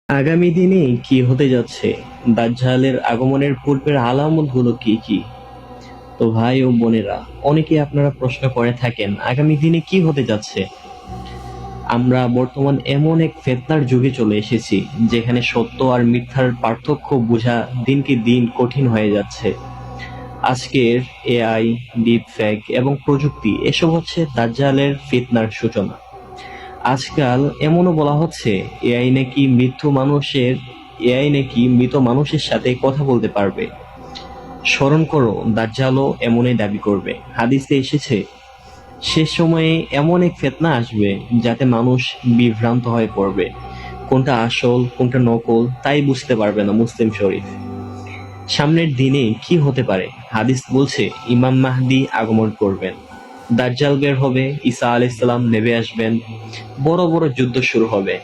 আগামী দিনে কি হতে যাচ্ছে? দাজ্জালের আগমনের পূর্বের আলামতগুলো কি কি? তো ভাই ও বোনেরা, অনেকেই আপনারা প্রশ্ন করে থাকেন আগামী দিনে কি হতে যাচ্ছে। আমরা বর্তমান এমন এক ফিতনার যুগে চলে এসেছি যেখানে সত্য আর মিথ্যার পার্থক্য বোঝা দিনকে দিন কঠিন হয়ে যাচ্ছে। আজকের এআই, ডিপফেক এবং প্রযুক্তি এসব হচ্ছে দাজ্জালের ফিতনার সূচনা। আজকাল এমনও বলা হচ্ছে এআই নাকি মৃত মানুষের সাথে কথা বলতে পারবে। স্মরণ করো, দাজ্জালও এমনই দাবি করবে। হাদিসে এসেছে শেষ সময়ে এমন এক ফিতনা আসবে যাতে মানুষ বিভ্রান্ত হয়ে পড়বে, কোনটা আসল কোনটা নকল তাই বুঝতে পারবে না। মুসলিম শরীফ। সামনের দিনে কি হতে পারে? হাদিস বলছে ইমাম মাহদী আগমন করবেন, দাজ্জাল বের হবে, ঈসা আলাইহিস সালাম নেমে আসবেন, বড় বড় যুদ্ধ শুরু হবে।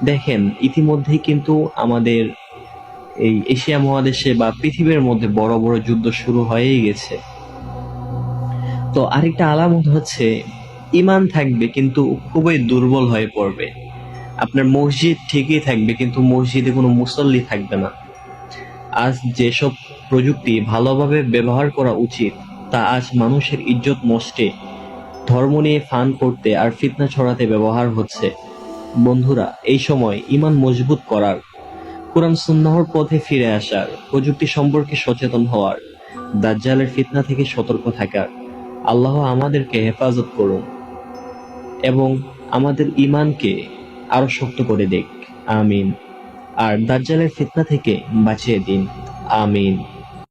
দেখেন, ইতিমধ্যেই কিন্তু আমাদের এই এশিয়া মহাদেশে বা পৃথিবীর মধ্যে বড় বড় যুদ্ধ শুরু হয়েই গেছে। তো আরেকটা আলামত হচ্ছে ঈমান থাকবে কিন্তু খুবই দুর্বল হয়ে পড়বে। আপনার মসজিদ ঠিকই থাকবে কিন্তু মসজিদে কোনো মুসল্লি থাকবে না। আজ যেসব প্রযুক্তি ভালোভাবে ব্যবহার করা উচিত তা আজ মানুষের ইজ্জত নষ্টে, ধর্ম নিয়ে ফান করতে আর ফিতনা ছড়াতে ব্যবহার হচ্ছে। বন্ধুরা, এই সময় ঈমান মজবুত করার, কুরআন সুন্নাহর পথে ফিরে আসার, প্রযুক্তি সম্পর্কে সচেতন হওয়ার, দাজ্জালের ফিতনা থেকে সতর্ক থাকার। আল্লাহ আমাদেরকে হেফাজত করুন এবং আমাদের ঈমানকে আরো শক্ত করে দিক। আমিন। আর দাজ্জালের ফিতনা থেকে বাঁচিয়ে দিন। আমিন।